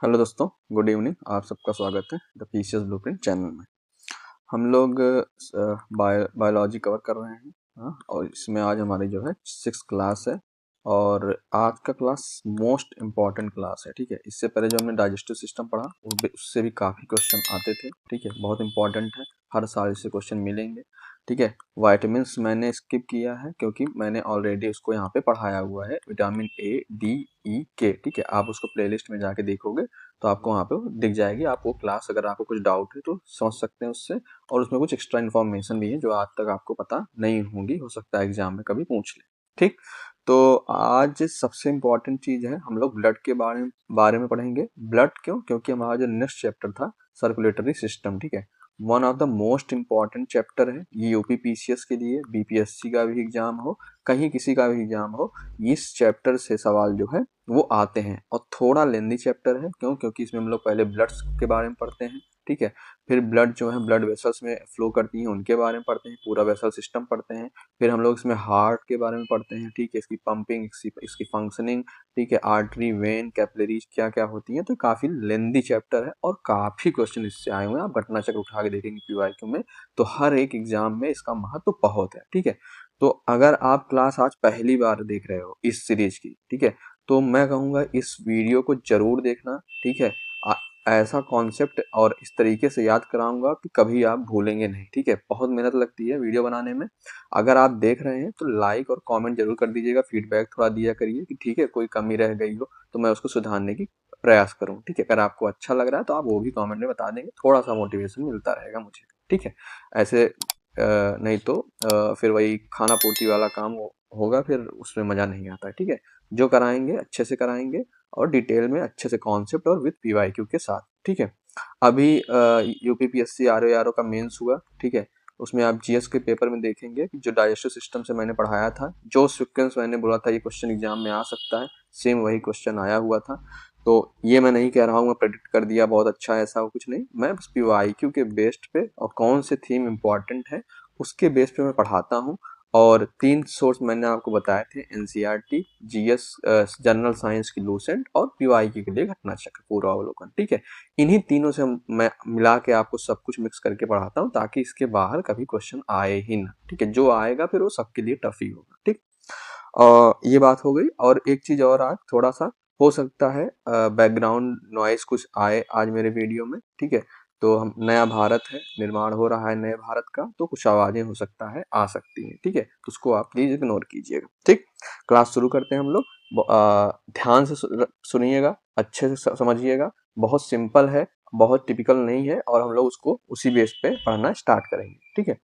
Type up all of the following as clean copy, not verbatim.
Hello दोस्तों, good evening. आप सबका स्वागत है द पीसीएस ब्लूप्रिंट चैनल में। हम लोग बायोलॉजी कवर कर रहे हैं। हाँ, और इसमें आज हमारी जो है 6th क्लास है और आज का क्लास मोस्ट इम्पॉर्टेंट क्लास है। ठीक है, इससे पहले जो हमने डाइजेस्टिव सिस्टम पढ़ा उससे भी काफ़ी क्वेश्चन आते थे। ठीक है, बहुत इंपॉर्टेंट है, हर साल इससे क्वेश्चन मिलेंगे। ठीक है, वाइटामिन्स मैंने स्किप किया है क्योंकि मैंने ऑलरेडी उसको यहाँ पे पढ़ाया हुआ है, विटामिन ए डी ई के। ठीक है, आप उसको प्लेलिस्ट में जाके देखोगे तो आपको वहाँ पे वो दिख जाएगी। आप वो क्लास, अगर आपको कुछ डाउट है तो समझ सकते हैं उससे, और उसमें कुछ एक्स्ट्रा इन्फॉर्मेशन भी है जो आज तक आपको पता नहीं होंगी, हो सकता है एग्जाम में कभी पूछ ले। ठीक, तो आज सबसे इम्पोर्टेंट चीज है, हम लोग ब्लड के बारे में पढ़ेंगे। ब्लड क्यों? क्योंकि हमारा जो नेक्स्ट चैप्टर था सर्कुलेटरी सिस्टम, ठीक है, one of the most important chapter है। ये यूपी पीसीएस के लिए, बीपीएससी का भी एग्जाम हो, कहीं किसी का भी एग्जाम हो, इस चैप्टर से सवाल जो है वो आते हैं। और थोड़ा लेंदी चैप्टर है, क्यों? क्योंकि इसमें हम लोग पहले ब्लड्स के बारे में पढ़ते हैं। ठीक है, फिर ब्लड जो है ब्लड वेसल्स में फ्लो करती हैं उनके बारे में पढ़ते हैं, पूरा वेसल सिस्टम पढ़ते हैं। फिर हम लोग इसमें हार्ट के बारे में पढ़ते हैं। ठीक है, इसकी पंपिंग, इसकी फंक्शनिंग, ठीक है, आर्टरी, वेन, कैपिलरीज क्या क्या होती हैं। तो काफी लेंदी चैप्टर है और काफी क्वेश्चन इससे आए हुए हैं। आप घटना चक्र उठा के देखेंगे पीवाईक्यू में, तो हर एक एग्जाम में इसका महत्व बहुत है। ठीक है, तो अगर आप क्लास आज पहली बार देख रहे हो इस सीरीज की, ठीक है, तो मैं कहूँगा इस वीडियो को जरूर देखना। ठीक है, ऐसा कॉन्सेप्ट और इस तरीके से याद कराऊंगा कि कभी आप भूलेंगे नहीं। ठीक है, बहुत मेहनत लगती है वीडियो बनाने में। अगर आप देख रहे हैं तो लाइक और कमेंट जरूर कर दीजिएगा, फीडबैक थोड़ा दिया करिए कि ठीक है कोई कमी रह गई हो तो मैं उसको सुधारने की प्रयास करूँ। ठीक है, अगर आपको अच्छा लग रहा है तो आप वो भी कमेंट में बता देंगे, थोड़ा सा मोटिवेशन मिलता रहेगा मुझे। ठीक है, ऐसे नहीं तो फिर वही खाना पूर्ति वाला काम होगा, फिर उसमें मजा नहीं आता है। ठीक है, जो कराएंगे अच्छे से कराएंगे और डिटेल में अच्छे से कॉन्सेप्ट और विद पीवाईक्यू के साथ। ठीक है, अभी यूपीपीएससी आरओ का मेंस हुआ। ठीक है, उसमें आप जीएस के पेपर में देखेंगे कि जो डाइजेस्टिव सिस्टम से मैंने पढ़ाया था, जो सीक्वेंस मैंने बोला था ये क्वेश्चन एग्जाम में आ सकता है, सेम वही क्वेश्चन आया हुआ था। तो ये मैं नहीं कह रहा हूँ मैं प्रेडिक्ट कर दिया बहुत अच्छा है, ऐसा कुछ नहीं। मैं बस पीवाईक्यू के बेस्ड पे और कौन से थीम इंपॉर्टेंट है उसके बेस पे मैं पढ़ाता हूँ। और 3 सोर्स मैंने आपको बताए थे, एनसीईआरटी, जीएस जनरल साइंस की लूसेंट और पीवाईक्यू के लिए घटना चक्र पूरा अवलोकन। ठीक है, इन्हीं तीनों से मैं मिला के आपको सब कुछ मिक्स करके पढ़ाता हूँ ताकि इसके बाहर कभी क्वेश्चन आए ही ना। ठीक है, जो आएगा फिर वो सबके लिए टफ ही होगा। ठीक, ये बात हो गई। और एक चीज और, आज थोड़ा सा हो सकता है बैकग्राउंड नॉइस कुछ आए आज मेरे वीडियो में। ठीक है, तो हम, नया भारत है, निर्माण हो रहा है नए भारत का, तो कुछ आवाजें हो सकता है आ सकती हैं। ठीक है, तो उसको आप प्लीज इग्नोर कीजिएगा। ठीक, क्लास शुरू करते हैं हम लोग। ध्यान से सुनिएगा, अच्छे से समझिएगा। बहुत सिंपल है, बहुत टिपिकल नहीं है, और हम लोग उसको उसी बेस पे पढ़ना स्टार्ट करेंगे। ठीक है,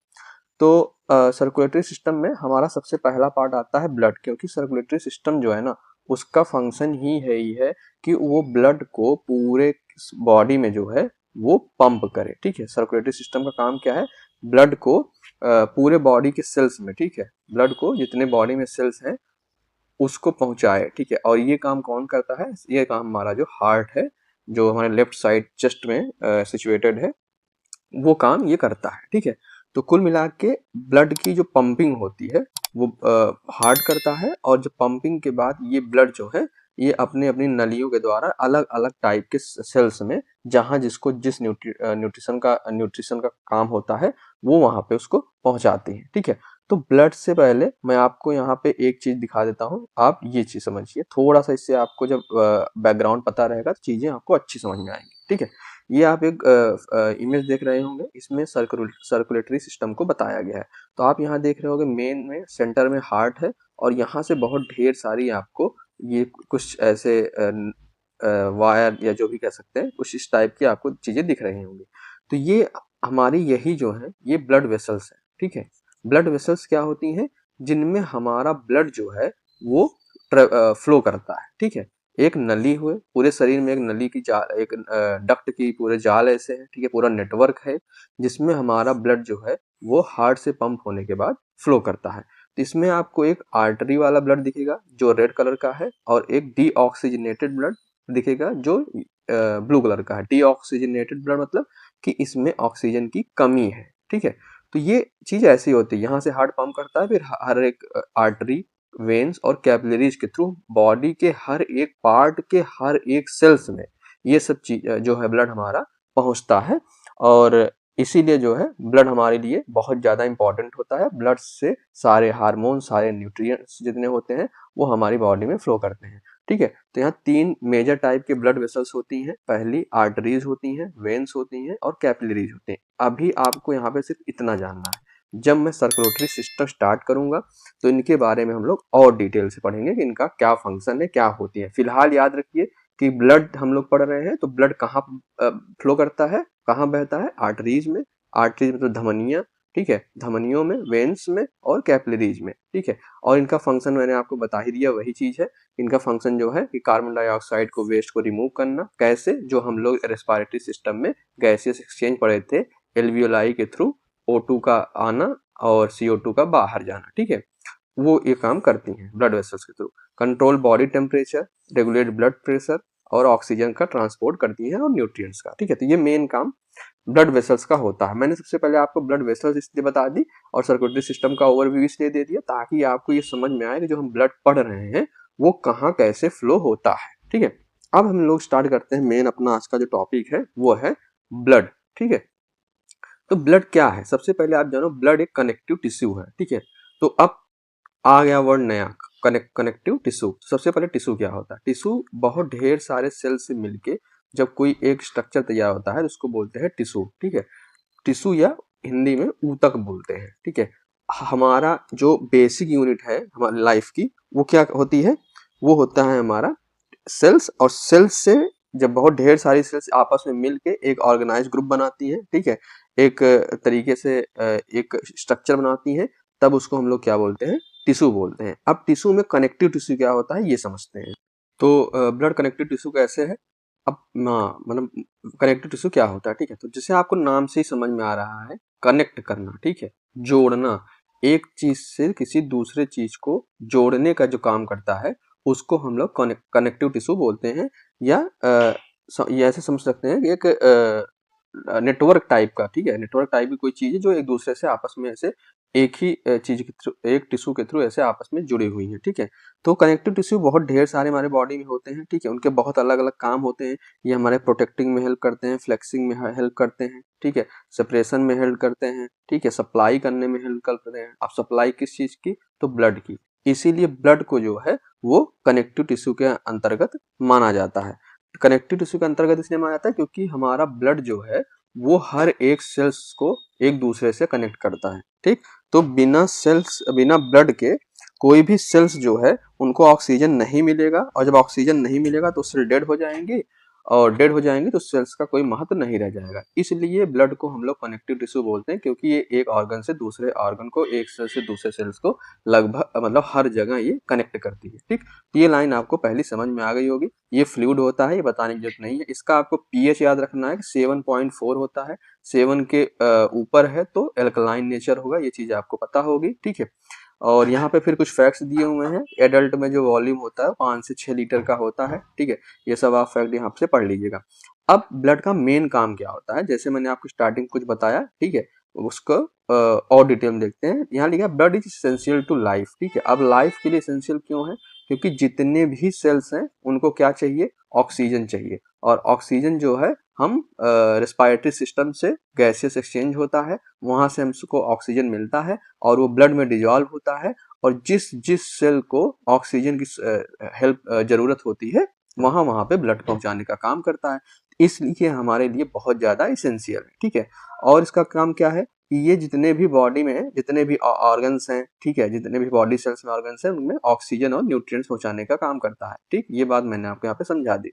तो सर्कुलेटरी सिस्टम में हमारा सबसे पहला पार्ट आता है ब्लड, क्योंकि सर्कुलेटरी सिस्टम जो है ना, उसका फंक्शन ही है कि वो ब्लड को पूरे बॉडी में जो है वो पंप करे। ठीक है, सर्कुलेटरी सिस्टम का काम क्या है? ब्लड को पूरे बॉडी के सेल्स में, ठीक है, ब्लड को जितने बॉडी में सेल्स हैं उसको पहुंचाए। ठीक है, और ये काम कौन करता है? ये काम हमारा जो हार्ट है, जो हमारे लेफ्ट साइड चेस्ट में सिचुएटेड है, वो काम ये करता है। ठीक है, तो कुल मिला के ब्लड की जो पंपिंग होती है वो हार्ट करता है, और जो पंपिंग के बाद ये ब्लड जो है ये अपने अपनी नलियों के द्वारा अलग अलग टाइप के सेल्स में, जहां जिसको जिस न्यूट्रिशन का काम होता है वो वहां पे उसको पहुंचाती है। ठीक है, तो ब्लड से पहले मैं आपको यहाँ पे एक चीज दिखा देता हूँ, आप ये चीज समझिए थोड़ा सा। इससे आपको जब बैकग्राउंड पता रहेगा तो चीजें आपको अच्छी समझ में आएंगी। ठीक है, ये आप एक इमेज देख रहे होंगे, इसमें सर्कुलेटरी सिस्टम को बताया गया है। तो आप यहाँ देख रहे होंगे मेन में सेंटर में हार्ट है, और यहाँ से बहुत ढेर सारी आपको ये कुछ ऐसे वायर या जो भी कह सकते हैं, कुछ इस टाइप की आपको चीजें दिख रही होंगी। तो ये हमारी यही जो है ये ब्लड वेसल्स है। ठीक है, ब्लड वेसल्स क्या होती हैं? जिनमें हमारा ब्लड जो है वो फ्लो करता है। ठीक है, एक नली हुए, पूरे शरीर में एक नली की जाल, एक डक्ट की पूरे जाल ऐसे है। ठीक है, पूरा नेटवर्क है जिसमें हमारा ब्लड जो है वो हार्ट से पंप होने के बाद फ्लो करता है। तो इसमें आपको एक आर्टरी वाला ब्लड दिखेगा जो रेड कलर का है, और एक डीऑक्सीजनेटेड ब्लड दिखेगा जो ब्लू कलर का है। डीऑक्सीजनेटेड ब्लड मतलब कि इसमें ऑक्सीजन की कमी है। ठीक है, तो ये चीज ऐसी होती है, यहाँ से हार्ट पंप करता है, फिर हर एक आर्टरी, वेन्स और कैपिलरीज के थ्रू बॉडी के हर एक पार्ट के हर एक सेल्स में ये सब चीज जो है ब्लड हमारा पहुंचता है। और इसीलिए जो है ब्लड हमारे लिए बहुत ज़्यादा इंपॉर्टेंट होता है। ब्लड से सारे हार्मोन, सारे न्यूट्रिएंट्स जितने होते हैं वो हमारी बॉडी में फ्लो करते हैं। ठीक है, तो यहाँ 3 मेजर टाइप के ब्लड वेसल्स होती हैं। पहली आर्टरीज होती हैं, वेन्स होती हैं और कैपिलरीज होते हैं। अभी आपको यहाँ पे सिर्फ इतना जानना है। जब मैं सर्कुलेटरी सिस्टम स्टार्ट करूंगा तो इनके बारे में हम लोग और डिटेल से पढ़ेंगे कि इनका क्या फंक्शन है, क्या होती है। फिलहाल याद रखिए कि ब्लड हम लोग पढ़ रहे हैं, तो ब्लड कहाँ फ्लो करता है, कहाँ बहता है? आर्टरीज में। आर्टरीज मतलब धमनियां, ठीक है, धमनियों में, वेन्स में और कैपिलरीज में। ठीक है, और इनका फंक्शन मैंने आपको बता ही दिया, वही चीज है। इनका फंक्शन जो है कि कार्बन डाइऑक्साइड को, वेस्ट को रिमूव करना। कैसे? जो हम लोग रेस्पिरेटरी सिस्टम में गैसियस एक्सचेंज पढ़े थे, एल्वियोलाई के थ्रू O2 का आना और CO2 का बाहर जाना। ठीक है, वो ये काम करती हैं ब्लड वेसल्स के through. Control body temperature, regulate blood pressure और ऑक्सीजन का ट्रांसपोर्ट करती हैं और न्यूट्रिएंट्स का। ठीक है, तो ये मेन काम ब्लड वेसल्स का होता है। मैंने सबसे पहले आपको ब्लड वेसल्स इसलिए बता दी और सर्कुलेटरी सिस्टम का ओवरव्यू इसलिए दे दिया ताकि आपको ये समझ में आए कि जो हम ब्लड पढ़ रहे हैं वो कहाँ कैसे फ्लो होता है। ठीक है, अब हम लोग स्टार्ट करते हैं मेन अपना आज का जो टॉपिक है वो है ब्लड। ठीक है, तो ब्लड क्या है? सबसे पहले आप जानो ब्लड एक कनेक्टिव टिश्यू है। ठीक है, तो अब आ गया वर्ड नया, कनेक्टिव टिश्यू। सबसे पहले टिश्यू क्या होता है? टिश्यू बहुत ढेर सारे सेल से मिलके जब कोई एक स्ट्रक्चर तैयार होता है तो उसको बोलते हैं टिश्यू। ठीक है, टिश्यू या हिंदी में ऊतक बोलते हैं। ठीक है, हमारा जो बेसिक यूनिट है हमारी लाइफ की वो क्या होती है? वो होता है हमारा सेल्स। और सेल्स से जब बहुत ढेर सारी सेल्स आपस में मिलके एक ऑर्गेनाइज ग्रुप बनाती है, ठीक है, एक तरीके से एक स्ट्रक्चर बनाती है, तब उसको हम लोग क्या बोलते हैं? टिश्यू बोलते हैं। अब टिश्यू में कनेक्टिव टिश्यू क्या होता है ये समझते हैं। तो ब्लड कनेक्टिव टिश्यू कैसे है? अब मतलब कनेक्टिव टिश्यू क्या होता है? ठीक है, तो जैसे आपको नाम से ही समझ में आ रहा है, कनेक्ट करना, ठीक है, जोड़ना, एक चीज से किसी दूसरे चीज को जोड़ने का जो काम करता है उसको हम लोग कनेक्टिव टिश्यू बोलते हैं। या ये ऐसे समझ सकते हैं कि एक नेटवर्क टाइप का, ठीक है, नेटवर्क टाइप की कोई चीज है जो एक दूसरे से आपस में ऐसे एक ही चीज के थ्रू, एक टिश्यू के थ्रू ऐसे आपस में जुड़ी हुई है। ठीक है, तो कनेक्टिव टिश्यू बहुत ढेर सारे हमारे बॉडी में होते हैं। ठीक है, उनके बहुत अलग अलग काम होते हैं। ये हमारे प्रोटेक्टिंग में हेल्प करते हैं, फ्लेक्सिंग में हेल्प करते हैं, ठीक है, सेपरेशन में हेल्प करते हैं, ठीक है, सप्लाई करने में हेल्प करते हैं। अब सप्लाई किस चीज की? तो ब्लड की। इसीलिए ब्लड को जो है वो कनेक्टिव टिश्यू के अंतर्गत माना जाता है। कनेक्टिव टिश्यू के अंतर्गत इसलिए माना जाता है क्योंकि हमारा ब्लड जो है वो हर एक सेल्स को एक दूसरे से कनेक्ट करता है। ठीक, तो बिना ब्लड के कोई भी सेल्स जो है उनको ऑक्सीजन नहीं मिलेगा, और जब ऑक्सीजन नहीं मिलेगा तो सेल डेड हो जाएंगे, और डेड हो जाएंगे तो सेल्स का कोई महत्व नहीं रह जाएगा। इसलिए ब्लड को हम लोग कनेक्टिव टिश्यू बोलते हैं, क्योंकि ये एक ऑर्गन से दूसरे ऑर्गन को, एक सेल से दूसरे सेल्स को लगभग मतलब हर जगह ये कनेक्ट करती है। ठीक, तो ये लाइन आपको पहली समझ में आ गई होगी। ये फ्लूइड होता है, ये बताने की जरूरत नहीं है। इसका आपको पीएच याद रखना है कि 7.4 होता है। 7 के ऊपर है तो एल्कलाइन नेचर होगा, ये चीज आपको पता होगी। ठीक है, और यहाँ पे फिर कुछ फैक्ट्स दिए हुए हैं। एडल्ट में जो वॉल्यूम होता है 5 से 6 लीटर का होता है। ठीक है, ये सब आप फैक्ट यहाँ से पढ़ लीजिएगा। अब ब्लड का मेन काम क्या होता है? जैसे मैंने आपको स्टार्टिंग कुछ बताया, ठीक है, उसको और डिटेल में देखते हैं। यहाँ लिखा blood is essential to life. ठीक है, अब लाइफ के लिए एसेंशियल क्यों है? क्योंकि जितने भी सेल्स हैं उनको क्या चाहिए? ऑक्सीजन चाहिए। और ऑक्सीजन जो है हम रेस्पिरेटरी सिस्टम से गैसियस एक्सचेंज होता है, वहां से हमको ऑक्सीजन मिलता है और वो ब्लड में डिजॉल्व होता है। और जिस जिस सेल को ऑक्सीजन की हेल्प जरूरत होती है वहां वहां पे ब्लड पहुंचाने का काम करता है। इसलिए हमारे लिए बहुत ज्यादा इसेंशियल है। ठीक है, और इसका काम क्या है कि ये जितने भी बॉडी में है, जितने भी ऑर्गन्स हैं, ठीक है, जितने भी बॉडी सेल्स में ऑर्गन्स हैं, उनमें ऑक्सीजन और न्यूट्रिएंट्स पहुंचाने का काम करता है। ठीक, ये बात मैंने आपको यहाँ पे समझा दी।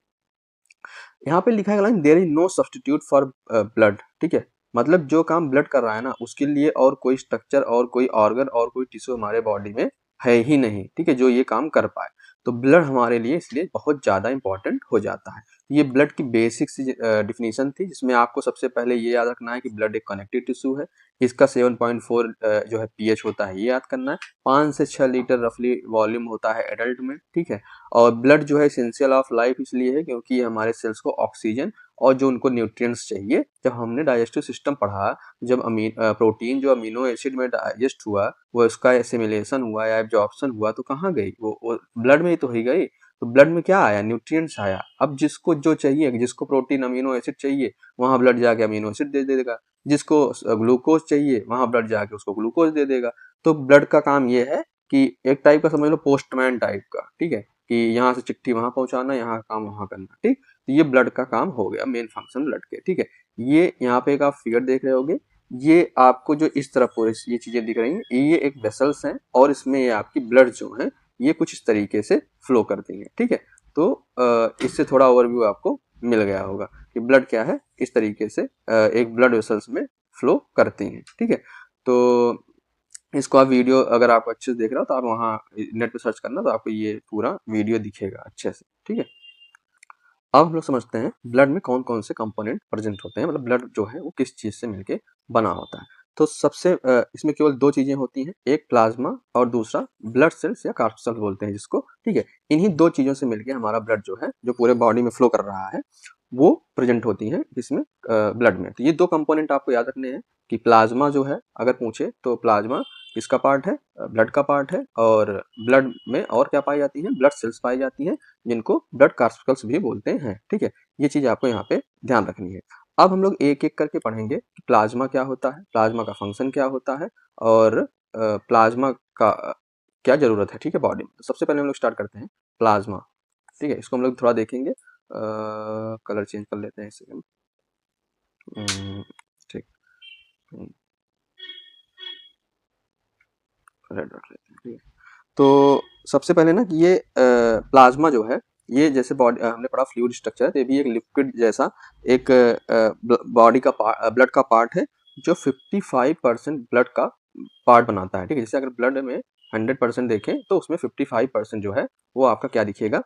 यहाँ पे लिखा है line there is no substitute for blood. ठीक है, मतलब जो काम ब्लड कर रहा है ना उसके लिए और कोई स्ट्रक्चर और कोई ऑर्गन और कोई टिश्यू हमारे बॉडी में है ही नहीं, ठीक है, जो ये काम कर पाए। तो ब्लड हमारे लिए इसलिए बहुत ज्यादा इंपॉर्टेंट हो जाता है। ये ब्लड की बेसिक सी डिफिनीशन थी, जिसमें आपको सबसे पहले ये याद रखना है कि ब्लड एक कनेक्टिव टिश्यू है। इसका 7.4 जो है पीएच होता है, ये याद करना है। 5 से 6 लीटर रफली वॉल्यूम होता है एडल्ट में। ठीक है, और ब्लड जो है एसेंशियल ऑफ लाइफ इसलिए है क्योंकि ये हमारे सेल्स को ऑक्सीजन और जो उनको न्यूट्रिएंट्स चाहिए। जब हमने डाइजेस्टिव सिस्टम पढ़ा, जब प्रोटीन जो अमीनो एसिड में डाइजेस्ट हुआ, वो उसका एसिमिलेशन हुआ या एब्जॉर्प्शन हुआ तो कहाँ गई? वो ब्लड में ही तो ही गई। तो ब्लड में क्या आया, न्यूट्रिएंट्स आया। अब जिसको जो चाहिए, जिसको प्रोटीन अमीनो एसिड चाहिए वहां ब्लड जाके अमीनो एसिड दे देगा, जिसको ग्लूकोज चाहिए वहां ब्लड जाके उसको ग्लूकोज दे देगा। तो ब्लड का काम ये है कि एक टाइप का समझ लो पोस्टमैन टाइप का, ठीक है, कि यहाँ से चिट्ठी वहां पहुंचाना, यहाँ का काम वहां करना, ठीक। तो ये ब्लड का काम हो गया, मेन फंक्शन ब्लड के, ठीक है। ये यहाँ पे एक आप फिगर देख रहे होगे, ये आपको जो इस तरफ पूरे ये चीजें दिख रही हैं, ये एक वेसल्स हैं और इसमें ये आपकी ब्लड जो है ये कुछ इस तरीके से फ्लो करती है, ठीक है। तो इससे थोड़ा ओवरव्यू आपको मिल गया होगा कि ब्लड क्या है, इस तरीके से एक ब्लड वेसल्स में फ्लो करती हैं, ठीक है। तो इसको आप वीडियो अगर आप अच्छे से देख रहे हो तो आप वहाँ नेट पे सर्च करना, तो आपको ये पूरा वीडियो दिखेगा अच्छे से, ठीक है। अब हम लोग समझते हैं ब्लड में कौन कौन से कंपोनेंट प्रेजेंट होते हैं, मतलब ब्लड जो है वो किस चीज से मिलके बना होता है। तो सबसे इसमें केवल दो चीजें होती हैं, एक प्लाज्मा और दूसरा ब्लड सेल्स या कार्पसेल्स बोलते हैं जिसको, ठीक है। इन्हीं दो चीजों से मिलके हमारा ब्लड जो है, जो पूरे बॉडी में फ्लो कर रहा है, वो प्रेजेंट होती है इसमें ब्लड में। तो ये दो कंपोनेंट आपको याद रखने हैं कि प्लाज्मा जो है, अगर पूछे तो प्लाज्मा किसका पार्ट है, ब्लड का पार्ट है। और ब्लड में और क्या पाई जाती है, ब्लड सेल्स पाई जाती हैं जिनको ब्लड कार्पस्कल्स भी बोलते हैं, ठीक है। ये चीज आपको यहाँ पे ध्यान रखनी है। अब हम लोग एक एक करके पढ़ेंगे कि प्लाज्मा क्या होता है, प्लाज्मा का फंक्शन क्या होता है, और प्लाज्मा का क्या जरूरत है, ठीक है, बॉडी में। तो सबसे पहले हम लोग स्टार्ट करते हैं प्लाज्मा, ठीक है। इसको हम लोग थोड़ा देखेंगे, कलर चेंज कर लेते हैं इसे हम, ठीक, रेड रख लेते हैं, ठीक है। तो सबसे पहले ना कि ये प्लाज्मा जो है, ये जैसे बॉडी हमने पढ़ा फ्लूइड स्ट्रक्चर है, तो ये भी एक लिक्विड जैसा एक बॉडी का ब्लड का पार्ट है जो 55% ब्लड का पार्ट बनाता है, ठीक है। जैसे अगर ब्लड में 100% देखें तो उसमें 55% जो है वो आपका क्या दिखेगा,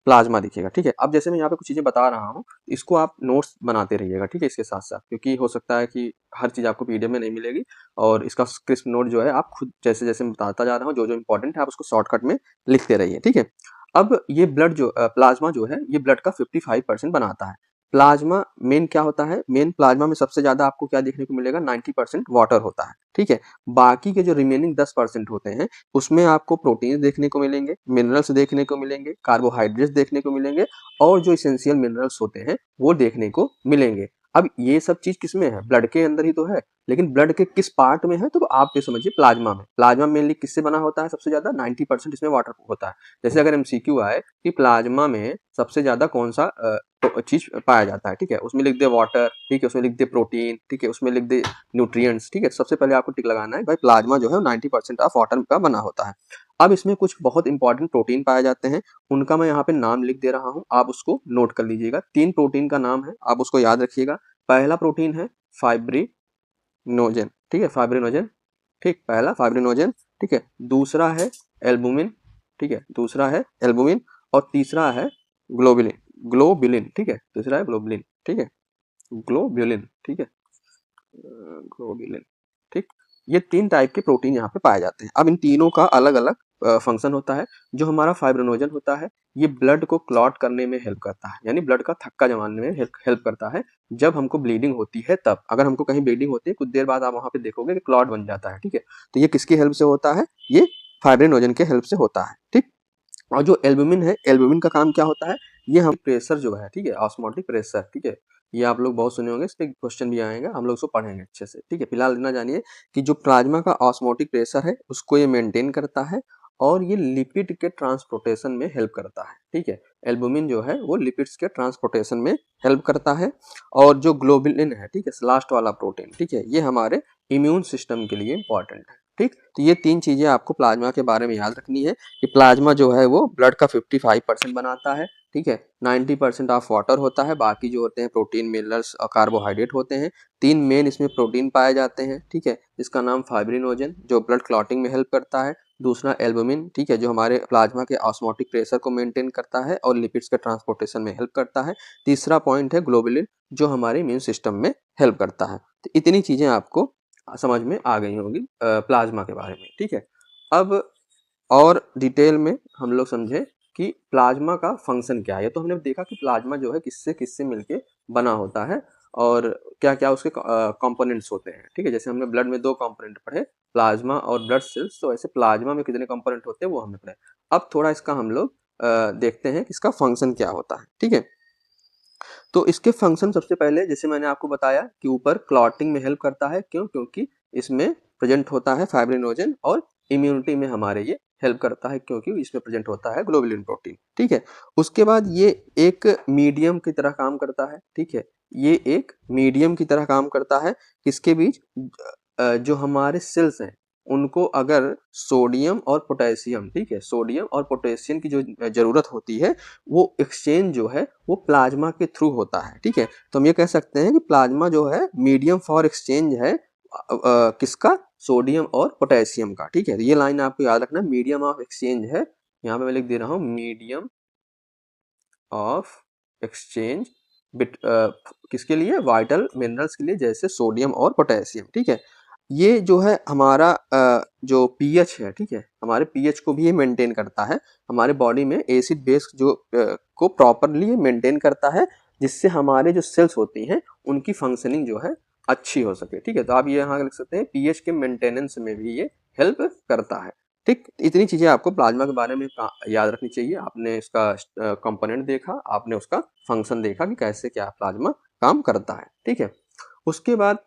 प्लाज्मा दिखेगा, ठीक है। अब जैसे मैं यहाँ पे कुछ चीजें बता रहा हूँ, इसको आप नोट्स बनाते रहिएगा, ठीक है, इसके साथ साथ, क्योंकि हो सकता है कि हर चीज आपको पीडीएफ में नहीं मिलेगी, और इसका क्रिस्प नोट जो है आप खुद जैसे जैसे मैं बताता जा रहा हूँ, जो जो इंपॉर्टेंट है आप उसको शॉर्टकट में लिखते रहिए, ठीक है। अब ये ब्लड जो प्लाज्मा जो है, ये ब्लड का 55% बनाता है। प्लाज्मा मेन क्या होता है, मेन प्लाज्मा में सबसे ज्यादा आपको क्या देखने को मिलेगा, 90% वाटर होता है, ठीक है। बाकी के जो रिमेनिंग 10% होते हैं उसमें आपको प्रोटीन देखने को मिलेंगे, मिनरल्स देखने को मिलेंगे, कार्बोहाइड्रेट्स देखने को मिलेंगे, और जो इसेंशियल मिनरल्स होते हैं वो देखने को मिलेंगे। अब ये सब चीज किसमें है, ब्लड के अंदर ही तो है, लेकिन ब्लड के किस पार्ट में है, तो आप ये समझिए प्लाज्मा में। प्लाज्मा मेनली किससे बना होता है, सबसे ज्यादा 90% इसमें वाटर होता है। जैसे अगर एमसीक्यू आए कि प्लाज्मा में सबसे ज्यादा कौन सा चीज पाया जाता है, ठीक है, उसमें लिख दे वाटर, ठीक है, उसमें लिख दे प्रोटीन, ठीक है, उसमें लिख दे न्यूट्रिएंट्स, ठीक है। सबसे पहले आपको टिक लगाना है भाई, प्लाज्मा जो है 90% ऑफ वाटर का बना होता है। अब इसमें कुछ बहुत इंपॉर्टेंट प्रोटीन पाए जाते हैं, उनका मैं यहाँ पे नाम लिख दे रहा हूँ, आप उसको नोट कर लीजिएगा। 3 प्रोटीन का नाम है, आप उसको याद रखिएगा। पहला प्रोटीन है फाइब्रिनोजन, ठीक है, फाइब्रिनोजन, ठीक, पहला फाइब्रिनोजन, ठीक है। दूसरा है एल्बुमिन, ठीक है, दूसरा है एल्बुमिन, और तीसरा है ग्लोबिलिन, ग्लोबिलिन, ठीक है, तीसरा है ग्लोबिलिन, ठीक है, ग्लोब्युलिन, ठीक है, ग्लोबिलिन, ठीक। ये 3 टाइप के प्रोटीन यहाँ पे पाए जाते हैं। अब इन तीनों का अलग अलग फंक्शन होता है। जो हमारा फाइब्रिनोजन होता है, ये ब्लड को क्लॉट करने में हेल्प करता है, यानी ब्लड का थक्का जमाने में हेल्प करता है। जब हमको ब्लीडिंग होती है तब, अगर हमको कहीं ब्लीडिंग होती है कुछ देर बाद आप वहां पे देखोगे कि क्लॉट बन जाता है, ठीक है। तो ये किसकी हेल्प से होता है, ये फाइब्रिनोजन के हेल्प से होता है, ठीक। और जो एल्बुमिन है, एल्बुमिन का काम क्या होता है, ये हम प्रेशर जो है, ठीक है, ऑस्मोटिक प्रेशर, ठीक है, ये आप लोग बहुत सुने होंगे, इस पे क्वेश्चन भी आएगा, हम लोग इसको पढ़ेंगे अच्छे से, ठीक है। फिलहाल इतना जानिए कि जो प्लाज्मा का ऑस्मोटिक प्रेशर है उसको ये मेंटेन करता है, और ये लिपिड के ट्रांसपोर्टेशन में हेल्प करता है, ठीक है। एल्बुमिन जो है वो लिपिड्स के ट्रांसपोर्टेशन में हेल्प करता है। और जो ग्लोबुलिन है, ठीक है, लास्ट वाला प्रोटीन, ठीक है, ये हमारे इम्यून सिस्टम के लिए इंपॉर्टेंट है, ठीक। तो ये 3 चीजें आपको प्लाज्मा के बारे में याद रखनी है कि प्लाज्मा जो है वो ब्लड का 55% बनाता है, ठीक है। 90% ऑफ वाटर होता है, बाकी जो होते हैं प्रोटीन, मिनरल्स और कार्बोहाइड्रेट होते हैं। 3 मेन इसमें प्रोटीन पाए जाते हैं, ठीक है। इसका नाम फाइब्रिनोजन जो ब्लड क्लॉटिंग में हेल्प करता है, दूसरा एल्बुमिन, ठीक है, जो हमारे प्लाज्मा के ऑस्मोटिक प्रेशर को मेंटेन करता है और लिपिड्स के ट्रांसपोर्टेशन में हेल्प करता है। तीसरा पॉइंट है ग्लोबुलिन, जो हमारे इम्यून सिस्टम में हेल्प करता है। तो इतनी चीजें आपको समझ में आ गई होंगी प्लाज्मा के बारे में, ठीक है। अब और डिटेल में हम लोग समझे कि प्लाज्मा का फंक्शन क्या है। तो हमने देखा कि प्लाज्मा जो है किससे किससे मिलके बना होता है, और क्या क्या उसके कंपोनेंट्स होते हैं, ठीक है। जैसे हमने ब्लड में 2 कंपोनेंट पढ़े, प्लाज्मा और ब्लड सेल्स, तो ऐसे प्लाज्मा में कितने कंपोनेंट होते हैं वो हमने पढ़े। अब थोड़ा इसका हम लोग देखते हैं कि इसका फंक्शन क्या होता है। ठीक है, तो इसके फंक्शन सबसे पहले जैसे मैंने आपको बताया कि ऊपर क्लॉटिंग में हेल्प करता है। क्यों? क्योंकि इसमें प्रेजेंट होता है फाइब्रिनोजन, और इम्यूनिटी में हमारे ये हेल्प करता है क्योंकि इसमें प्रेजेंट होता है ग्लोबुलिन प्रोटीन। ठीक है, उसके बाद ये एक मीडियम की तरह काम करता है। ठीक है, ये एक मीडियम की तरह काम करता है, किसके बीच? जो हमारे सेल्स हैं उनको अगर सोडियम और पोटेशियम, ठीक है, सोडियम और पोटेशियम की जो जरूरत होती है, वो एक्सचेंज जो है वो प्लाज्मा के थ्रू होता है। ठीक है, तो हम ये कह सकते हैं कि प्लाज्मा जो है मीडियम फॉर एक्सचेंज है किसका? सोडियम और पोटेशियम का। ठीक है, ये लाइन आपको याद रखना, मीडियम ऑफ एक्सचेंज है। यहाँ पे मैं लिख दे रहा हूँ मीडियम ऑफ एक्सचेंज किसके लिए? वाइटल मिनरल्स के लिए, जैसे सोडियम और पोटेशियम। ठीक है, ये जो है हमारा जो पीएच है, ठीक है, हमारे पीएच को भी ये मेंटेन करता है। हमारे बॉडी में एसिड बेस जो को प्रॉपरली मेंटेन करता है, जिससे हमारे जो सेल्स होती हैं उनकी फंक्शनिंग जो है अच्छी हो सके। ठीक है, तो आप ये यहाँ लिख सकते हैं पीएच के मेंटेनेंस में भी ये हेल्प करता है। ठीक, इतनी चीजें आपको प्लाज्मा के बारे में याद रखनी चाहिए। आपने इसका कंपोनेंट देखा, आपने उसका फंक्शन देखा कि कैसे क्या प्लाज्मा काम करता है। ठीक है, उसके बाद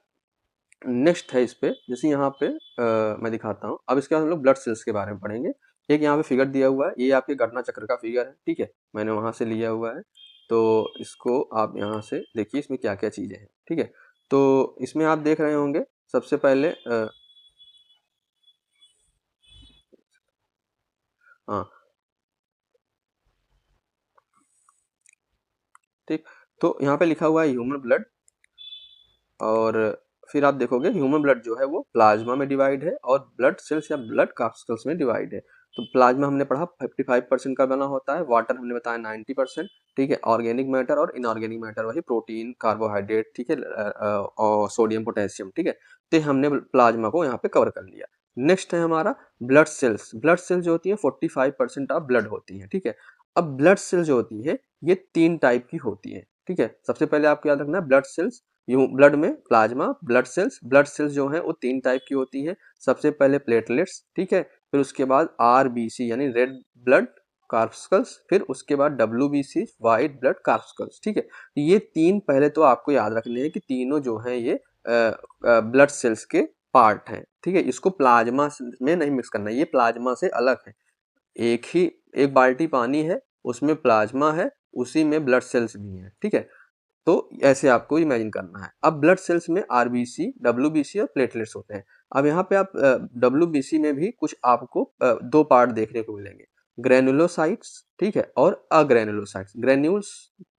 नेक्स्ट है इस पे, जैसे यहाँ पे मैं दिखाता हूँ। अब इसके बाद हम लोग ब्लड सेल्स के बारे में पढ़ेंगे। एक यहाँ पे फिगर दिया हुआ है, ये आपके घटना चक्र का फिगर है। ठीक है, मैंने वहां से लिया हुआ है, तो इसको आप यहाँ से देखिए इसमें क्या क्या चीजें हैं। ठीक है, तो इसमें आप देख रहे होंगे सबसे पहले हाँ, ठीक, तो यहाँ पे लिखा हुआ है ह्यूमन ब्लड, और फिर आप देखोगे ह्यूमन ब्लड जो है वो प्लाज्मा में डिवाइड है और ब्लड सेल्स या ब्लड कार्पस्कल्स में डिवाइड है। तो प्लाज्मा हमने पढ़ा 55% का बना होता है, वाटर हमने बताया 90%। ठीक है, ऑर्गेनिक मैटर और इनऑर्गेनिक मैटर वही प्रोटीन, कार्बोहाइड्रेट, ठीक है, और सोडियम, पोटेशियम। ठीक है, तो हमने प्लाज्मा को यहाँ पे कवर कर लिया। नेक्स्ट है हमारा ब्लड सेल्स। ब्लड सेल्स जो होती है 45% ऑफ ब्लड होती है। ठीक है, अब ब्लड सेल्स जो होती है ये 3 टाइप की होती है। ठीक है, सबसे पहले आपको याद रखना है ब्लड सेल्स, यूं ब्लड में प्लाज्मा, ब्लड सेल्स जो है वो 3 टाइप की होती हैं। सबसे पहले प्लेटलेट्स, ठीक है, फिर उसके बाद आरबीसी यानी रेड ब्लड कार्पस्कल्स, फिर उसके बाद डब्ल्यूबीसी व्हाइट ब्लड कार्पस्कल्स। ठीक है, ये 3 पहले तो आपको याद रखने हैं कि तीनों जो हैं ये ब्लड सेल्स के पार्ट हैं। ठीक है, इसको प्लाज्मा में नहीं मिक्स करना है, ये प्लाज्मा से अलग है। एक बाल्टी पानी है, उसमें प्लाज्मा है, उसी में ब्लड सेल्स भी हैं। ठीक है, तो ऐसे आपको इमेजिन करना है। अब ब्लड सेल्स में आरबीसी, डब्ल्यूबीसी और प्लेटलेट्स होते हैं। अब यहाँ पे आप डब्ल्यूबीसी में भी कुछ आपको 2 पार्ट देखने को मिलेंगे, ग्रेनुलोसाइट्स, ठीक है, और अग्रेनुलोसाइट्स। ग्रेन्यूल्स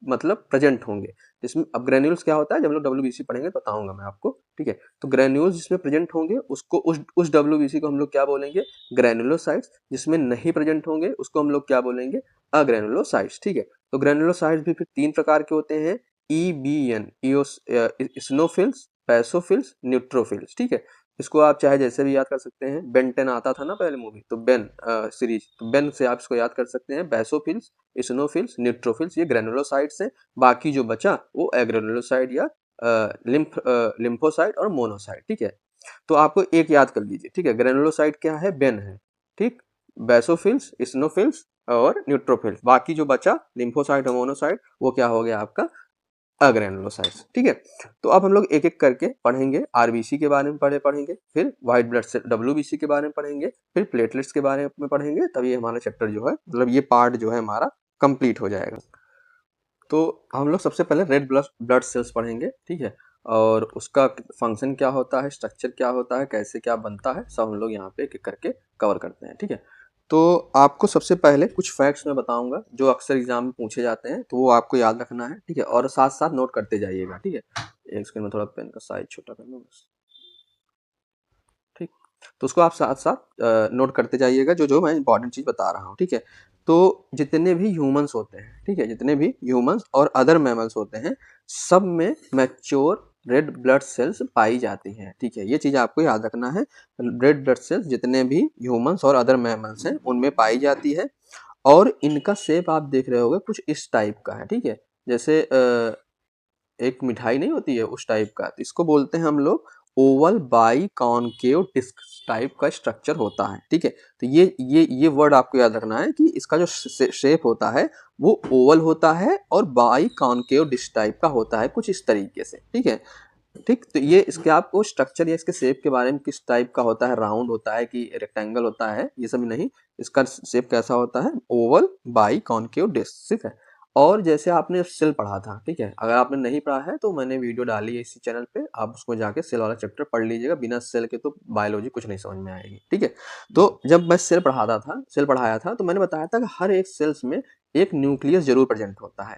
मतलब प्रेजेंट होंगे जिसमें, अब ग्रेन्यूल्स क्या होता है जब हम लोग डब्ल्यूबीसी पढ़ेंगे बताऊंगा मैं आपको। ठीक है, तो ग्रेन्यूल्स जिसमें प्रेजेंट होंगे उसको उस डब्ल्यूबीसी को हम लोग क्या बोलेंगे? ग्रेनुलोसाइट्स। जिसमें नहीं प्रेजेंट होंगे उसको हम लोग क्या बोलेंगे? अग्रेनुलोसाइट्स। ठीक है, तो ग्रेनुलोसाइट्स भी फिर 3 प्रकार के होते हैं, EBN, इस्नोफिल्स, पैसोफिल्स, न्यूट्रोफिल्स। ठीक है, इसको आप चाहे जैसे भी याद कर सकते हैं। बेन 10 आता था ना पहले मूवी, तो बेन सीरीज, तो बेन से आप इसको याद कर सकते हैं। बैसोफिल्स, इस्नोफिल्स, न्यूट्रोफिल्स ये ग्रेनुलोसाइट्स हैं। बाकी जो बचा वो एग्रेनुलोसाइट या लिम्फोसाइट और मोनोसाइट। ठीक है, तो आपको एक याद कर लीजिए। ठीक है, ग्रेनुलोसाइट क्या है? बेन है। ठीक, बैसोफिल्स, इस्नोफिल्स और न्यूट्रोफिल्स, बाकी जो बचा लिम्फोसाइट और मोनोसाइट वो क्या हो गया आपका? अग्रेनुलोसाइट्स। ठीक है, तो अब हम लोग एक एक करके पढ़ेंगे। आरबीसी के बारे में पढ़ेंगे, फिर व्हाइट ब्लड सेल डब्ल्यूबीसी के बारे में पढ़ेंगे, फिर प्लेटलेट्स के बारे में पढ़ेंगे, तब ये हमारा चैप्टर जो है, मतलब ये पार्ट जो है हमारा कंप्लीट हो जाएगा। तो हम लोग सबसे पहले रेड ब्लड सेल्स पढ़ेंगे। ठीक है, और उसका फंक्शन क्या होता है, स्ट्रक्चर क्या होता है, कैसे क्या बनता है, सब हम लोग यहाँ पे एक एक करके कवर करते हैं। ठीक है, तो आपको सबसे पहले कुछ फैक्ट्स मैं बताऊंगा जो अक्सर एग्जाम में पूछे जाते हैं, तो वो आपको याद रखना है। ठीक है, और साथ साथ नोट करते जाइएगा। ठीक है, एक सेकंड में थोड़ा पेन का साइज छोटा कर लूँ बस। ठीक, तो उसको आप साथ साथ नोट करते जाइएगा जो जो मैं इंपॉर्टेंट चीज बता रहा हूँ। ठीक है, तो जितने भी ह्यूमंस होते हैं, ठीक है, जितने भी ह्यूमंस और अदर मैमल्स होते हैं, सब में मैच्योर रेड ब्लड सेल्स पाई जाती हैं। ठीक है, ये चीज आपको याद रखना है। रेड ब्लड सेल्स जितने भी ह्यूमंस और अदर मैमल्स हैं उनमें पाई जाती है, और इनका शेप आप देख रहे होगे कुछ इस टाइप का है। ठीक है, जैसे एक मिठाई नहीं होती है उस टाइप का, तो इसको बोलते हैं हम लोग oval by concave disc type का स्ट्रक्चर होता है। ठीक है, तो ये वर्ड आपको याद रखना है कि इसका जो शेप होता है वो ओवल होता है और बाई कॉनकेव डिस्क टाइप का होता है, कुछ इस तरीके से। ठीक है, ठीक, तो ये इसके आपको स्ट्रक्चर या इसके शेप के बारे में, किस टाइप का होता है, राउंड होता है कि रेक्टेंगल होता है, ये सब नहीं, इसका शेप कैसा होता है, ओवल बाई कॉनकेव डिस्क। ठीक है, और जैसे आपने सेल पढ़ा था, ठीक है, अगर आपने नहीं पढ़ा है तो मैंने वीडियो डाली है इसी चैनल पे, आप उसको जाके सेल वाला चैप्टर पढ़ लीजिएगा, बिना सेल के तो बायोलॉजी कुछ नहीं समझ में आएगी। ठीक है, तो जब मैं सेल पढ़ाया था तो मैंने बताया था कि हर एक सेल्स में एक न्यूक्लियस जरूर प्रेजेंट होता है।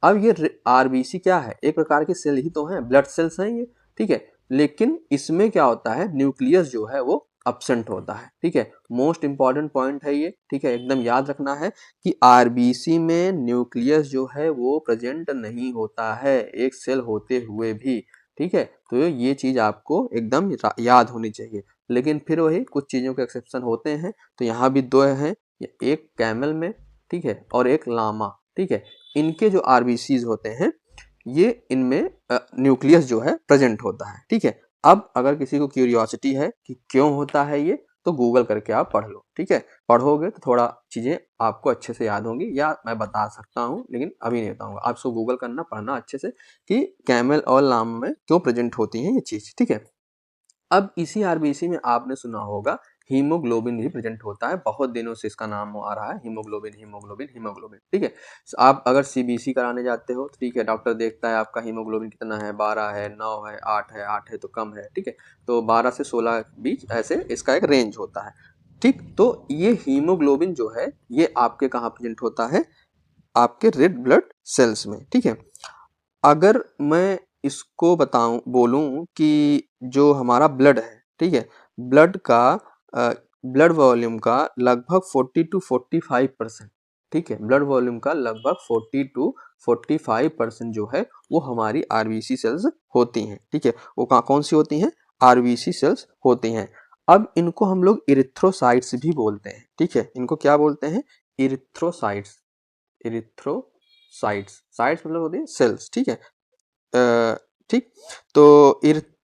अब ये आरबीसी क्या है, एक प्रकार की सेल ही तो है, ब्लड सेल्स हैं ये। ठीक है, लेकिन इसमें क्या होता है, न्यूक्लियस जो है वो अब्सेंट होता है। ठीक है, मोस्ट इंपॉर्टेंट पॉइंट है ये। ठीक है, एकदम याद रखना है कि आरबीसी में न्यूक्लियस जो है वो प्रेजेंट नहीं होता है, एक सेल होते हुए भी। ठीक है, तो ये चीज आपको एकदम याद होनी चाहिए। लेकिन फिर वही कुछ चीजों के एक्सेप्शन होते हैं, तो यहाँ भी दो हैं, एक कैमल में, ठीक है, और एक लामा। ठीक है, इनके जो आरबीसीज होते हैं ये इनमें न्यूक्लियस जो है प्रेजेंट होता है। ठीक है, अब अगर किसी को क्यूरियोसिटी है कि क्यों होता है ये, तो गूगल करके आप पढ़ लो। ठीक है, पढ़ोगे तो थोड़ा चीजें आपको अच्छे से याद होंगी, या मैं बता सकता हूँ लेकिन अभी नहीं बताऊंगा, आपको गूगल करना, पढ़ना अच्छे से कि कैमल और लाम में क्यों प्रेजेंट होती है ये चीज। ठीक है, अब इसी आरबीसी में आपने सुना होगा हीमोग्लोबिन भी प्रेजेंट होता है, बहुत दिनों से इसका नाम आ रहा है, हीमोग्लोबिन हीमोग्लोबिन हीमोग्लोबिन। ठीक है, आप अगर सीबीसी कराने जाते हो, ठीक है, डॉक्टर देखता है आपका हीमोग्लोबिन कितना है, 12 है, 9 है, 8 है तो कम है। ठीक है, तो 12 से 16 बीच ऐसे इसका एक रेंज होता है। ठीक, तो ये हीमोग्लोबिन जो है ये आपके कहाँ प्रेजेंट होता है, आपके रेड ब्लड सेल्स में। ठीक है, अगर मैं इसको बताऊं, बोलूं कि जो हमारा ब्लड है, ठीक है, ब्लड का ब्लड वॉल्यूम का लगभग 40 टू 45%, ठीक है, ब्लड वॉल्यूम का लगभग 40 टू 45% जो है वो हमारी आरबीसी सेल्स होती हैं। ठीक है, वो कौन सी होती हैं, आरबीसी सेल्स होती हैं। अब इनको हम लोग इरिथ्रोसाइट्स भी बोलते हैं। ठीक है, इनको क्या बोलते हैं, इरिथ्रोसाइट्स। इरिथ्रोसाइट्स, साइट्स मतलब होती है सेल्स। ठीक है, ठीक, तो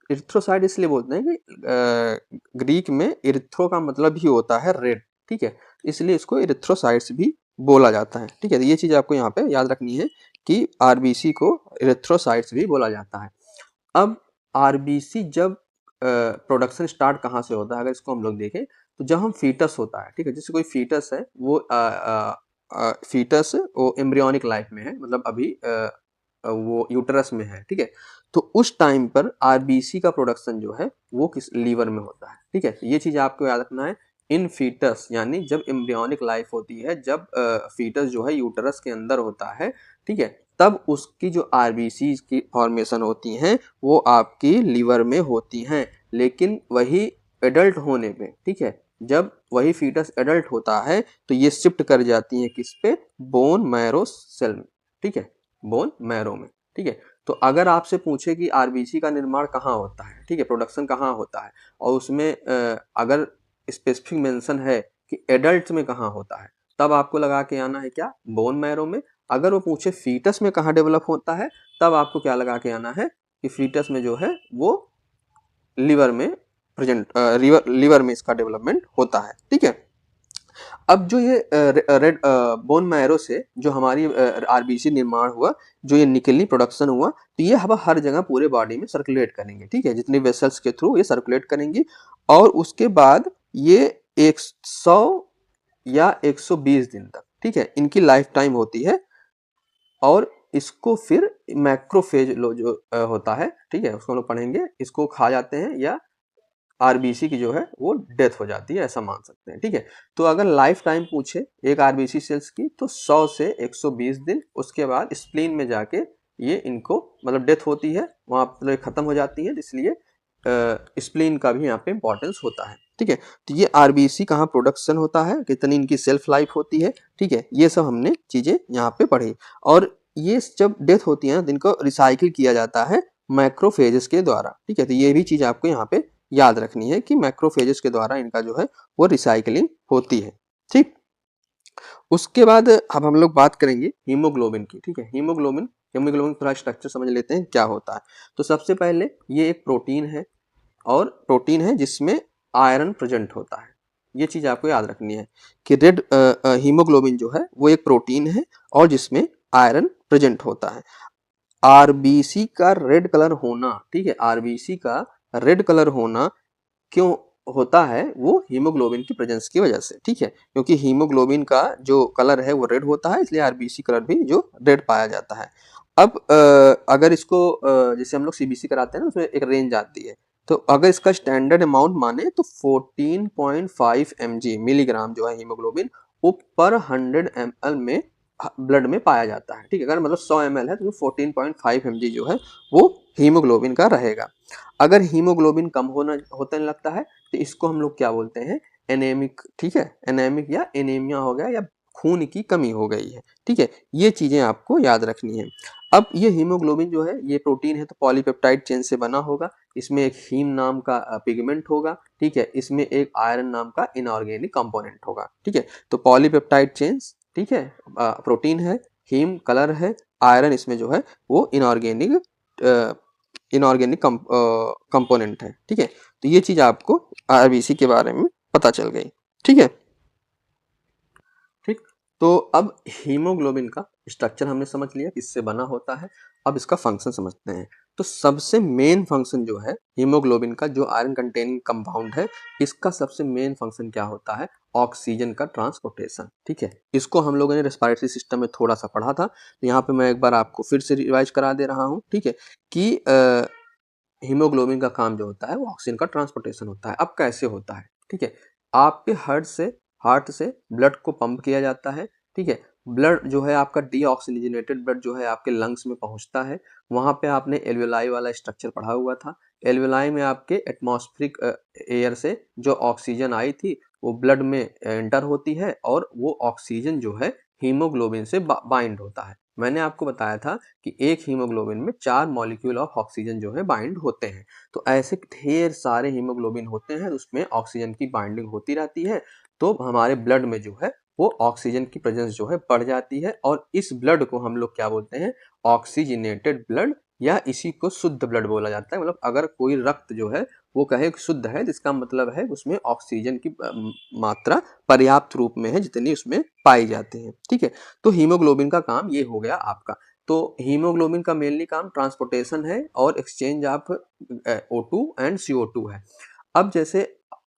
इरिथ्रोसाइट इसलिए बोलते हैं कि ग्रीक में इरिथ्रो का मतलब ही होता है रेड। ठीक है, इसलिए इसको इरिथ्रोसाइट्स भी बोला जाता है। ठीक है, तो ये चीज आपको यहाँ पे याद रखनी है कि आरबीसी को इरिथ्रोसाइट्स भी बोला जाता है। अब आरबीसी जब प्रोडक्शन स्टार्ट कहाँ से होता है, अगर इसको हम लोग देखें तो जब हम फीटस होता है, ठीक है, जैसे कोई फीटस है, वो फीटस वो एम्ब्रियोनिक लाइफ में है, मतलब अभी वो यूटरस में है। ठीक है, तो उस टाइम पर आरबीसी का प्रोडक्शन जो है वो किस लीवर में होता है। ठीक है, ये चीज आपको याद रखना है। इन फीटस यानी जब एम्ब्रियोनिक लाइफ होती है, जब फीटस जो है यूटरस के अंदर होता है, ठीक है, तब उसकी जो आरबीसी की फॉर्मेशन होती हैं वो आपकी लीवर में होती हैं। लेकिन वही एडल्ट होने पे, ठीक है, जब वही फीटस एडल्ट होता है तो ये शिफ्ट कर जाती है किस पे, बोन मैरो सेल में। ठीक है, बोन मैरो में। ठीक है, तो अगर आपसे पूछे कि आरबीसी का निर्माण कहाँ होता है, ठीक है, प्रोडक्शन कहाँ होता है, और उसमें अगर स्पेसिफिक मेंशन है कि एडल्ट में कहाँ होता है, तब आपको लगा के आना है क्या, बोन मैरो में। अगर वो पूछे फीटस में कहाँ डेवलप होता है, तब आपको क्या लगा के आना है कि फीटस में जो है वो लीवर में प्रेजेंट, लीवर में इसका डेवलपमेंट होता है। ठीक है, अब जो ये रेड बोन मैरो से जो हमारी आरबीसी निर्माण हुआ, जो ये निकली प्रोडक्शन हुआ, तो ये हवा हर जगह पूरे बॉडी में सर्कुलेट करेंगे। ठीक है, जितनी वेसल्स के थ्रू ये सर्कुलेट करेंगी, और उसके बाद ये 100 या 120 दिन तक, ठीक है, इनकी लाइफ टाइम होती है। और इसको फिर मैक्रोफेज लो जो होता है, ठीक है, उसको हम लोग पढ़ेंगे, इसको खा जाते हैं या आरबीसी की जो है वो डेथ हो जाती है, ऐसा मान सकते हैं। ठीक है, तो अगर लाइफ टाइम पूछे एक आरबीसी सेल्स की, तो 100 से 120 दिन, उसके बाद स्प्लीन में जाके ये इनको मतलब डेथ होती है, वहां मतलब खत्म हो जाती है, इसलिए स्प्लीन का भी यहाँ पे इंपॉर्टेंस होता है। ठीक है, तो ये आरबीसी कहाँ प्रोडक्शन होता है, कितनी इनकी सेल्फ लाइफ होती है, ठीक है, ये सब हमने चीजें यहाँ पे पढ़ी। और ये जब डेथ होती है ना, तो इनको रिसाइकिल किया जाता है मैक्रोफेजेस के द्वारा। ठीक है, तो ये भी चीज आपको यहाँ पे याद रखनी है कि मैक्रोफेजेस के द्वारा इनका जो है वो रिसाइकलिंग होती है। ठीक, उसके बाद अब हम लोग बात करेंगे हीमोग्लोबिन की। ठीक है, हीमोग्लोबिन थोड़ा स्ट्रक्चर समझ लेते हैं क्या होता है। तो सबसे पहले ये एक प्रोटीन है, और प्रोटीन है जिसमें आयरन प्रेजेंट होता है। ये चीज आपको याद रखनी है कि रेड हीमोग्लोबिन जो है वो एक प्रोटीन है और जिसमें आयरन प्रेजेंट होता है। आरबीसी का रेड कलर होना, ठीक है, आरबीसी का रेड कलर होना क्यों होता है? वो हीमोग्लोबिन की प्रेजेंस की वजह से, ठीक है, क्योंकि हीमोग्लोबिन का जो कलर है वो रेड होता है, इसलिए आरबीसी कलर भी जो रेड पाया जाता है। अब अगर इसको जैसे हम लोग सीबीसी कराते हैं ना, उसमें एक रेंज आती है, तो अगर इसका स्टैंडर्ड अमाउंट माने तो 14.5 mg मिलीग्राम जो है हीमोग्लोबिन वो पर 100 ml में ब्लड में पाया जाता है, ठीक है। अगर मतलब 100 ml है तो 14.5 mg जो है वो हीमोग्लोबिन का रहेगा। अगर हीमोग्लोबिन कम होने लगता है तो इसको हम लोग क्या बोलते हैं? एनेमिक, ठीक है, एनेमिक या एनीमिया हो गया या खून की कमी हो गई है, ठीक है। ये चीजें आपको याद रखनी है। अब ये हीमोग्लोबिन जो है ये प्रोटीन है तो पॉलीपेप्टाइड चेन से बना होगा, इसमें एक हीम नाम का पिगमेंट होगा, ठीक है, इसमें एक आयरन नाम का इनऑर्गेनिक कंपोनेंट होगा, ठीक है। तो पॉलीपेप्टाइड चेन्स, ठीक है, प्रोटीन है, हीम कलर है, आयरन इसमें जो है वो इनऑर्गेनिक कंपोनेंट है, ठीक है। तो ये चीज आपको आरबीसी के बारे में पता चल गई, ठीक है। ठीक, तो अब हीमोग्लोबिन का स्ट्रक्चर हमने समझ लिया किससे बना होता है। अब इसका फंक्शन समझते हैं। तो सबसे मेन फंक्शन जो है हीमोग्लोबिन का, जो आयरन कंटेनिंग कंपाउंड है, इसका सबसे मेन फंक्शन क्या होता है? ऑक्सीजन का ट्रांसपोर्टेशन, ठीक है। इसको हम लोगों ने रेस्पिरेटरी सिस्टम में थोड़ा सा पढ़ा था, तो यहाँ पे मैं एक बार आपको फिर से रिवाइज करा दे रहा हूँ, ठीक है, कि हीमोग्लोबिन का काम जो होता है वो ऑक्सीजन का ट्रांसपोर्टेशन होता है। अब कैसे होता है? ठीक है, आपके हार्ट से ब्लड को पंप किया जाता है, ठीक है। ब्लड जो है आपका डीऑक्सीजनेटेड ब्लड जो है आपके लंग्स में पहुंचता है। वहां पे आपने एल्वेलाई वाला स्ट्रक्चर पढ़ा हुआ था। एल्वेलाई में आपके एटमॉस्फेरिक एयर से जो ऑक्सीजन आई थी वो ब्लड में एंटर होती है और वो ऑक्सीजन जो है हीमोग्लोबिन से बाइंड होता है। मैंने आपको बताया था कि एक हीमोग्लोबिन में 4 मॉलिक्यूल ऑफ ऑक्सीजन जो है बाइंड होते हैं। तो ऐसे ढेर सारे हीमोग्लोबिन होते हैं, उसमें ऑक्सीजन की बाइंडिंग होती रहती है, तो हमारे ब्लड में जो है वो ऑक्सीजन की प्रेजेंस जो है बढ़ जाती है और इस ब्लड को हम लोग क्या बोलते हैं? ऑक्सीजनेटेड ब्लड, या इसी को शुद्ध ब्लड बोला जाता है। मतलब अगर कोई रक्त जो है वो कहे शुद्ध है, जिसका मतलब है उसमें ऑक्सीजन की मात्रा पर्याप्त रूप में है जितनी उसमें पाई जाती है, ठीक है। तो हीमोग्लोबिन का काम ये हो गया आपका। तो हीमोग्लोबिन का मेनली काम ट्रांसपोर्टेशन है और exchange of O2 and CO2 है। अब जैसे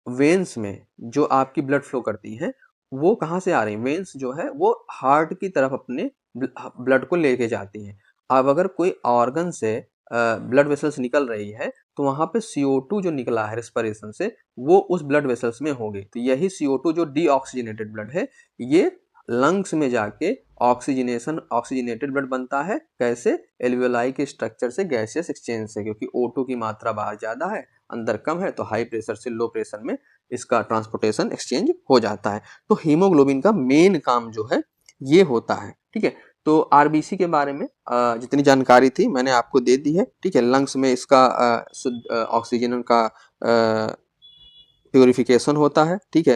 वेन्स में जो आपकी ब्लड फ्लो करती हैं वो कहाँ से आ रही हैं? वेन्स जो है वो हार्ट की तरफ अपने ब्लड को लेके जाती हैं। अब अगर कोई ऑर्गन से ब्लड वेसल्स निकल रही है तो वहां पे CO2 जो निकला है रेस्पिरेशन से वो उस ब्लड वेसल्स में होगी। तो यही CO2 जो डीऑक्सीजनेटेड ब्लड है ये लंग्स में जाके ऑक्सीजनेटेड ब्लड बनता है। कैसे? एल्वेलाई के स्ट्रक्चर से गैसियस एक्सचेंज से, क्योंकि O2 की मात्रा बाहर ज्यादा है अंदर कम है, तो हाई प्रेशर से लो प्रेशर में इसका ट्रांसपोर्टेशन एक्सचेंज हो जाता है। तो हीमोग्लोबिन का मेन काम जो है ये होता है, ठीक है। तो आरबीसी के बारे में जितनी जानकारी थी मैंने आपको दे दी है, ठीक है। लंग्स में इसका शुद्ध ऑक्सीजन का प्यूरिफिकेशन होता है, ठीक है।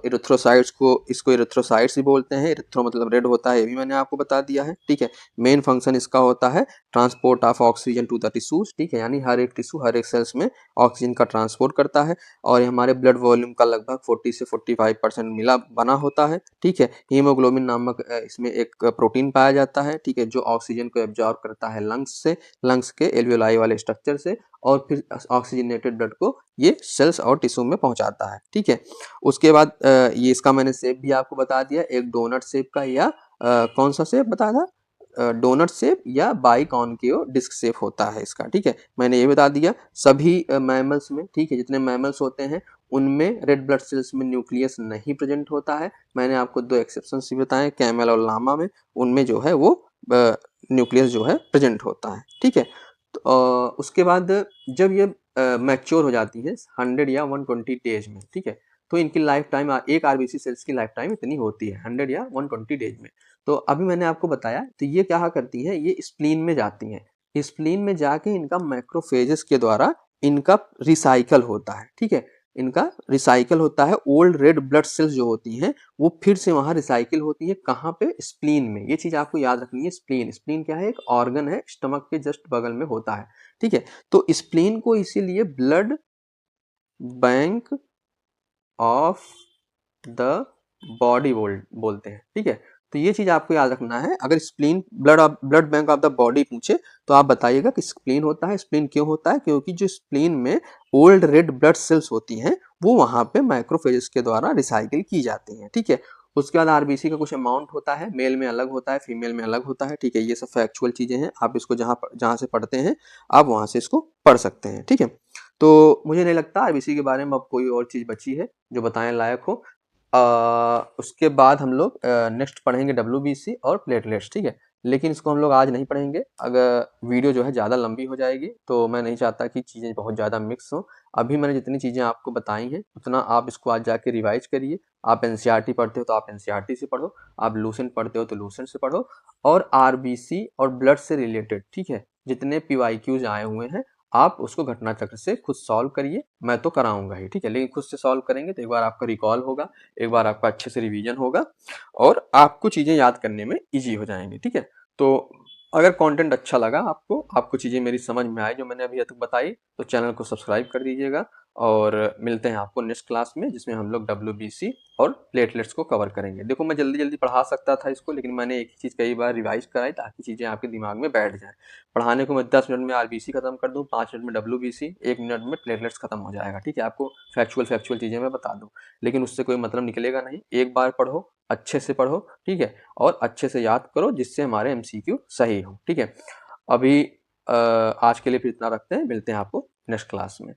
इरिथ्रोसाइट्स को, इसको इरिथ्रोसाइट्स ही बोलते हैं। इरिथ्रो मतलब रेड होता है, ये भी मैंने आपको बता दिया है, ठीक है। मेन फंक्शन इसका होता है transport of oxygen to the tissues, ठीक है, यानी हर एक टिश्यू हर एक सेल्स में ऑक्सीजन का ट्रांसपोर्ट करता है और ये हमारे ब्लड वॉल्यूम का लगभग 40 से 45% मिला बना होता है, ठीक है। हीमोग्लोबिन नामक इसमें एक प्रोटीन पाया जाता है, ठीक है, जो ऑक्सीजन को एब्जॉर्ब करता है लंग्स के एल्वेलाई वाले स्ट्रक्चर से और फिर ऑक्सीजनेटेड ब्लड को ये सेल्स और टिश्यू में पहुंचाता है, ठीक है। उसके बाद ये इसका मैंने शेप भी आपको बता दिया, एक डोनट शेप का या कौन सा शेप बताया था? डोनट शेप या बाइकॉनकेव डिस्क शेप होता है इसका, ठीक है। मैंने ये बता दिया। सभी मैमल्स में, ठीक है, जितने मैमल्स होते हैं उनमें रेड ब्लड सेल्स में न्यूक्लियस नहीं प्रेजेंट होता है। मैंने आपको 2 एक्सेप्शंस भी बताए, कैमल और लामा में, उनमें जो है वो न्यूक्लियस जो है प्रेजेंट होता है, ठीक है। तो उसके बाद जब ये मैच्योर हो जाती है 100 या 120 डेज में, ठीक है, तो इनकी लाइफ टाइम, एक आरबीसी सेल्स की लाइफ टाइम इतनी होती है 100 या 120 डेज में। तो अभी मैंने आपको बताया, तो ये क्या करती है, ये स्प्लीन में जाती हैं। स्प्लीन में जाके इनका मैक्रोफेजेस के द्वारा इनका रिसाइकल होता है, ठीक है। इनका रिसाइकल होता है। ओल्ड रेड ब्लड सेल्स जो होती हैं वो फिर से वहां रिसाइकिल होती है। कहाँ पे? स्प्लीन में। ये चीज आपको याद रखनी है। स्प्लीन, स्प्लीन क्या है? एक ऑर्गन है, स्टमक के जस्ट बगल में होता है, ठीक है। तो स्प्लीन को इसीलिए blood bank of the body बोलते हैं, ठीक है। तो ये चीज आपको याद रखना है। अगर spleen blood bank of the body पूछे तो आप बताइएगा कि स्प्लीन होता है। स्प्लीन क्यों होता है? क्योंकि जो स्प्लीन में ओल्ड रेड ब्लड सेल्स होती हैं वो वहां पे माइक्रोफेजेस के द्वारा रिसाइकिल की जाती हैं, ठीक है। उसके बाद आरबीसी का कुछ अमाउंट होता है, मेल में अलग होता है, फीमेल में अलग होता है, ठीक है। ये सब फैक्चुअल चीजें हैं, आप इसको जहां से पढ़ते हैं आप वहां से इसको पढ़ सकते हैं, ठीक है। तो मुझे नहीं लगता आरबीसी के बारे में अब कोई और चीज बची है जो बताने लायक हो। उसके बाद हम लोग नेक्स्ट पढ़ेंगे डब्ल्यूबीसी और प्लेटलेट्स, ठीक है। लेकिन इसको हम लोग आज नहीं पढ़ेंगे। अगर वीडियो जो है ज़्यादा लंबी हो जाएगी तो मैं नहीं चाहता कि चीज़ें बहुत ज़्यादा मिक्स हो। अभी मैंने जितनी चीज़ें आपको बताई हैं उतना आप इसको आज जाके रिवाइज करिए। आप एनसीईआरटी पढ़ते हो तो आप एनसीईआरटी से पढ़ो, आप लूसेंट पढ़ते हो तो लूसेंट से पढ़ो, और आरबीसी और ब्लड से रिलेटेड, ठीक है, जितने पीवाईक्यूज आए हुए हैं आप उसको घटना चक्र से खुद सॉल्व करिए। मैं तो कराऊंगा ही, ठीक है, लेकिन खुद से सॉल्व करेंगे तो एक बार आपका रिकॉल होगा, एक बार आपका अच्छे से रिवीजन होगा और आपको चीजें याद करने में इजी हो जाएंगी, ठीक है। तो अगर कंटेंट अच्छा लगा आपको चीजें मेरी समझ में आई जो मैंने अभी तक बताई, तो चैनल को सब्सक्राइब कर दीजिएगा। और मिलते हैं आपको नेक्स्ट क्लास में जिसमें हम लोग डब्ल्यूबीसी और प्लेटलेट्स को कवर करेंगे। देखो मैं जल्दी जल्दी पढ़ा सकता था इसको, लेकिन मैंने एक ही चीज कई बार रिवाइज कराई ताकि चीजें आपके दिमाग में बैठ जाए। पढ़ाने को मैं 10 मिनट में आरबीसी खत्म कर दूं, 5 मिनट में डब्ल्यूबीसी, 1 मिनट में प्लेटलेट्स खत्म हो जाएगा, ठीक है। आपको फैक्चुअल चीजें मैं बता दूं, लेकिन उससे कोई मतलब निकलेगा नहीं। एक बार पढ़ो, अच्छे से पढ़ो, ठीक है, और अच्छे से याद करो जिससे हमारे एमसीक्यू सही हो, ठीक है। अभी आज के लिए फिर इतना रखते हैं, मिलते हैं आपको नेक्स्ट क्लास में।